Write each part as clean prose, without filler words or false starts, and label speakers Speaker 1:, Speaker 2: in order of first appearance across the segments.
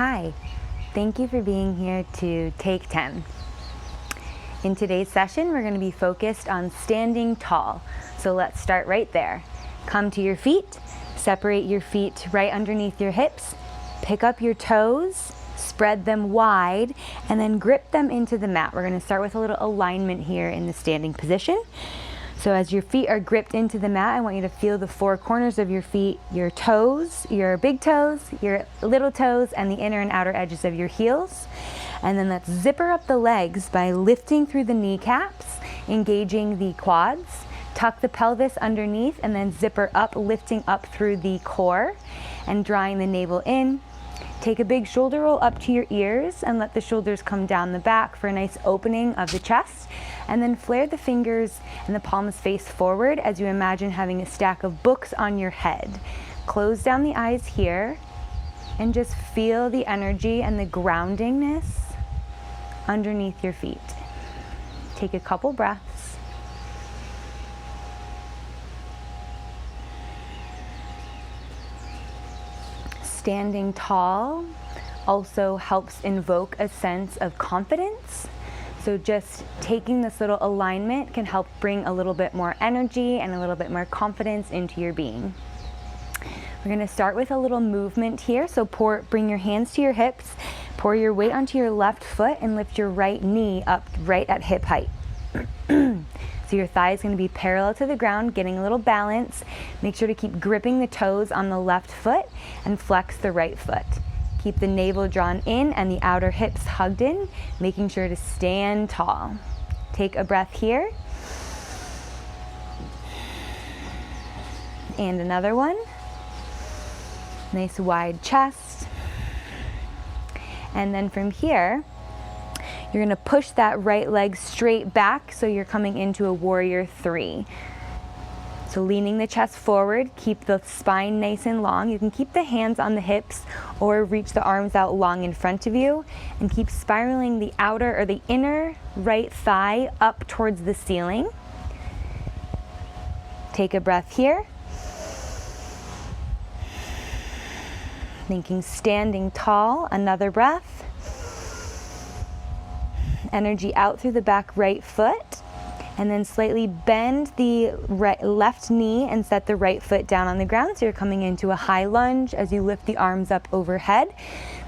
Speaker 1: Hi, thank you for being here to Take 10. In today's session, we're going to be focused on standing tall. So let's start right there. Come to your feet, separate your feet right underneath your hips, pick up your toes, spread them wide, and then grip them into the mat. We're going to start with a little alignment here in the standing position. So as your feet are gripped into the mat, I want you to feel the four corners of your feet, your toes, your big toes, your little toes, and the inner and outer edges of your heels. And then let's zipper up the legs by lifting through the kneecaps, engaging the quads, tuck the pelvis underneath, and then zipper up, lifting up through the core and drawing the navel in. Take a big shoulder roll up to your ears and let the shoulders come down the back for a nice opening of the chest. And then flare the fingers and the palms face forward as you imagine having a stack of books on your head. Close down the eyes here and just feel the energy and the groundingness underneath your feet. Take a couple breaths. Standing tall also helps invoke a sense of confidence. So just taking this little alignment can help bring a little bit more energy and a little bit more confidence into your being. We're going to start with a little movement here. So bring your hands to your hips, pour your weight onto your left foot, and lift your right knee up right at hip height. So your thigh is going to be parallel to the ground, getting a little balance. Make sure to keep gripping the toes on the left foot and flex the right foot. Keep the navel drawn in and the outer hips hugged in, making sure to stand tall. Take a breath here. And another one. Nice wide chest. And then from here, you're going to push that right leg straight back so you're coming into a warrior three. So leaning the chest forward, keep the spine nice and long. You can keep the hands on the hips or reach the arms out long in front of you and keep spiraling the outer or the inner right thigh up towards the ceiling. Take a breath here. Thinking standing tall, another breath. Energy out through the back right foot, and then slightly bend the left knee and set the right foot down on the ground. So you're coming into a high lunge as you lift the arms up overhead.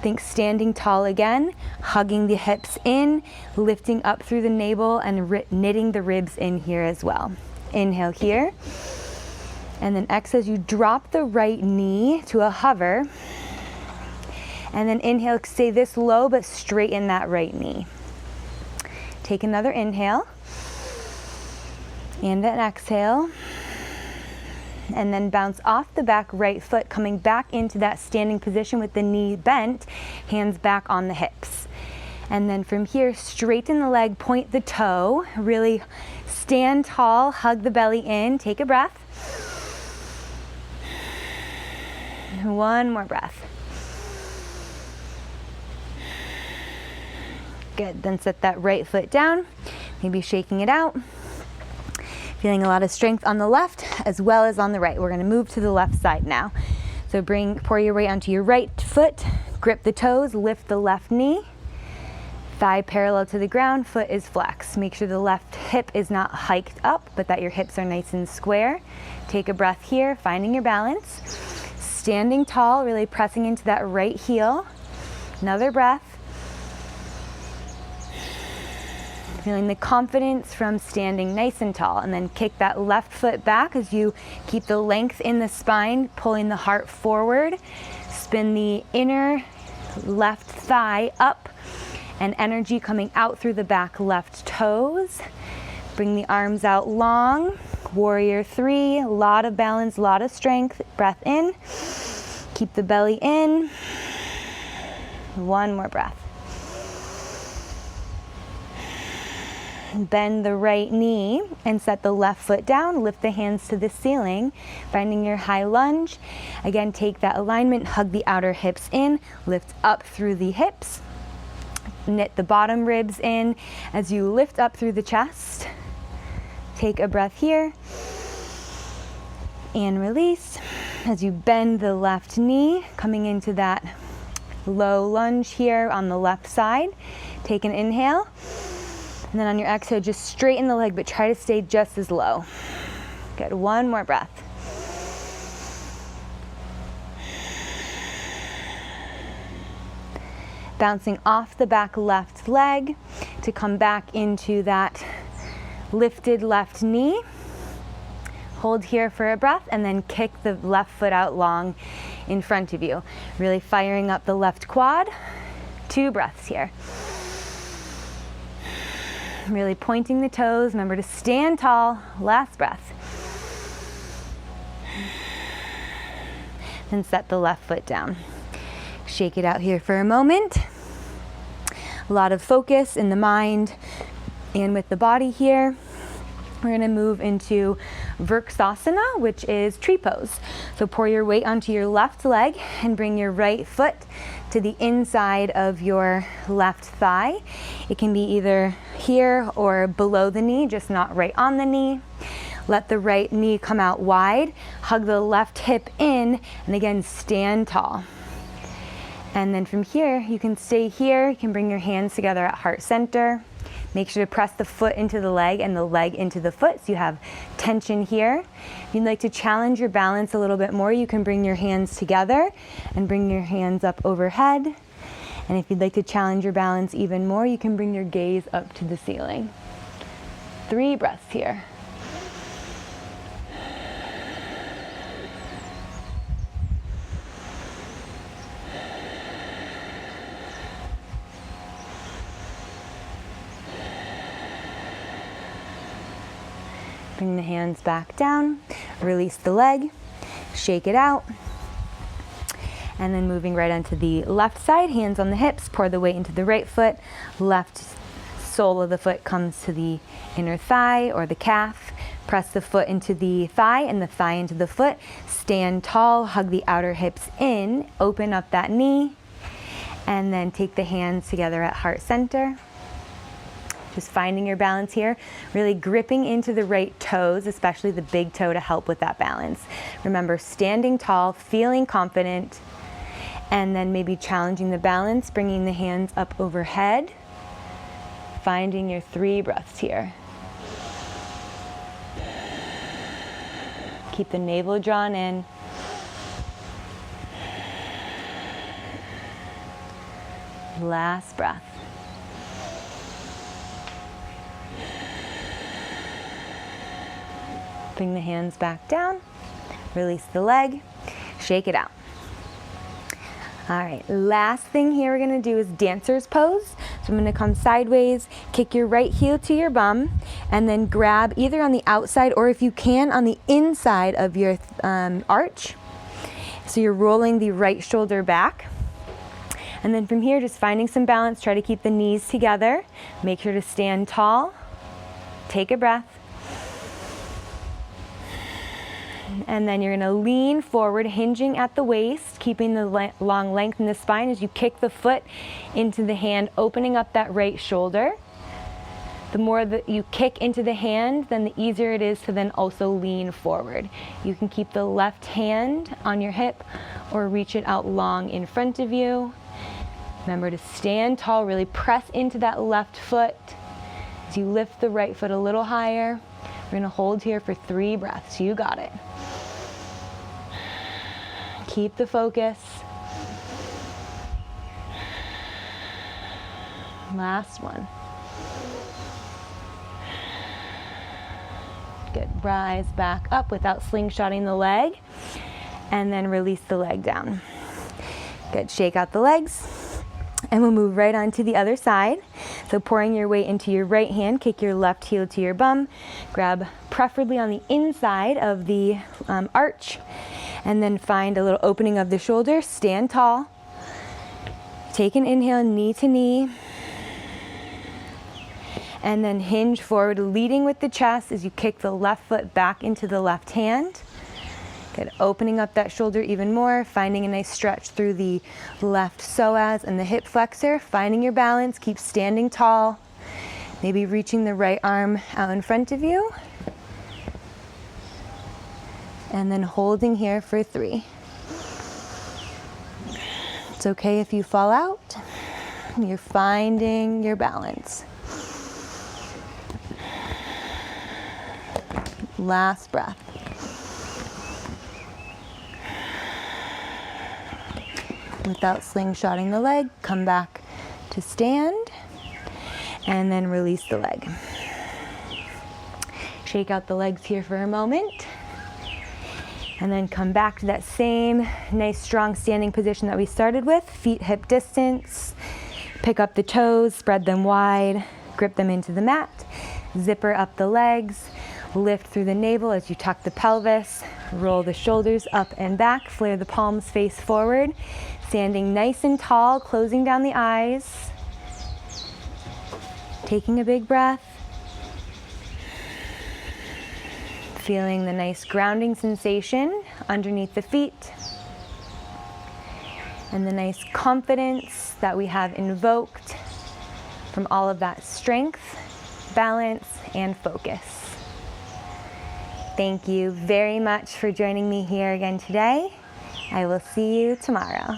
Speaker 1: Think standing tall again, hugging the hips in, lifting up through the navel and knitting the ribs in here as well. Inhale here, and then exhale as you drop the right knee to a hover. And then inhale, stay this low, but straighten that right knee. Take another inhale and an exhale, and then bounce off the back right foot, coming back into that standing position with the knee bent, hands back on the hips. And then from here, straighten the leg, point the toe, really stand tall, hug the belly in, take a breath. One more breath. Good, then set that right foot down, maybe shaking it out. Feeling a lot of strength on the left as well as on the right. We're gonna move to the left side now. So pour your weight onto your right foot, grip the toes, lift the left knee, thigh parallel to the ground, foot is flexed. Make sure the left hip is not hiked up, but that your hips are nice and square. Take a breath here, finding your balance. Standing tall, really pressing into that right heel. Another breath. Feeling the confidence from standing nice and tall, and then kick that left foot back as you keep the length in the spine, pulling the heart forward. Spin the inner left thigh up and energy coming out through the back left toes. Bring the arms out long. Warrior three, a lot of balance, a lot of strength. Breath in. Keep the belly in. One more breath. Bend the right knee and set the left foot down. Lift the hands to the ceiling, finding your high lunge. Again, take that alignment, hug the outer hips in, lift up through the hips, knit the bottom ribs in as you lift up through the chest. Take a breath here and release as you bend the left knee, coming into that low lunge here on the left side. Take an inhale, and then on your exhale, just straighten the leg, but try to stay just as low. Good, one more breath. Bouncing off the back left leg to come back into that lifted left knee. Hold here for a breath and then kick the left foot out long in front of you. Really firing up the left quad. 2 breaths here. Really pointing the toes. Remember to stand tall. Last breath. Then set the left foot down. Shake it out here for a moment. A lot of focus in the mind and with the body here. We're going to move into Vrksasana, which is tree pose. So pour your weight onto your left leg and bring your right foot to the inside of your left thigh. It can be either here or below the knee, just not right on the knee. Let the right knee come out wide. Hug the left hip in, and again, stand tall. And then from here, you can stay here. You can bring your hands together at heart center. Make sure to press the foot into the leg and the leg into the foot so you have tension here. If you'd like to challenge your balance a little bit more, you can bring your hands together and bring your hands up overhead. And if you'd like to challenge your balance even more, you can bring your gaze up to the ceiling. 3 breaths here. Bring the hands back down, release the leg, shake it out, and then moving right onto the left side, hands on the hips, pour the weight into the right foot, left sole of the foot comes to the inner thigh or the calf, press the foot into the thigh and the thigh into the foot, stand tall, hug the outer hips in, open up that knee, and then take the hands together at heart center. Just finding your balance here, really gripping into the right toes, especially the big toe to help with that balance. Remember, standing tall, feeling confident, and then maybe challenging the balance, bringing the hands up overhead, finding your 3 breaths here. Keep the navel drawn in. Last breath. Bring the hands back down, release the leg, shake it out. All right, last thing here we're gonna do is dancer's pose. So I'm gonna come sideways, kick your right heel to your bum, and then grab either on the outside or if you can on the inside of your arch. So you're rolling the right shoulder back. And then from here, just finding some balance, try to keep the knees together. Make sure to stand tall, take a breath. And then you're gonna lean forward, hinging at the waist, keeping the long length in the spine as you kick the foot into the hand, opening up that right shoulder. The more that you kick into the hand, then the easier it is to then also lean forward. You can keep the left hand on your hip or reach it out long in front of you. Remember to stand tall, really press into that left foot. As you lift the right foot a little higher, we're gonna hold here for 3 breaths. You got it. Keep the focus. Last one. Good. Rise back up without slingshotting the leg, and then release the leg down. Good. Shake out the legs. And we'll move right on to the other side. So pouring your weight into your right hand, kick your left heel to your bum, grab preferably on the inside of the arch, and then find a little opening of the shoulder, stand tall. Take an inhale, knee to knee, and then hinge forward, leading with the chest as you kick the left foot back into the left hand. Good, opening up that shoulder even more, finding a nice stretch through the left psoas and the hip flexor, finding your balance, keep standing tall, maybe reaching the right arm out in front of you, and then holding here for 3, It's okay if you fall out. You're finding your balance. Last breath. Without slingshotting the leg, come back to stand and then release the leg. Shake out the legs here for a moment and then come back to that same nice strong standing position that we started with. Feet hip distance. Pick up the toes, spread them wide, grip them into the mat. Zipper up the legs. Lift through the navel as you tuck the pelvis. Roll the shoulders up and back. Flare the palms face forward. Standing nice and tall, closing down the eyes. Taking a big breath. Feeling the nice grounding sensation underneath the feet. And the nice confidence that we have invoked from all of that strength, balance, and focus. Thank you very much for joining me here again today. I will see you tomorrow.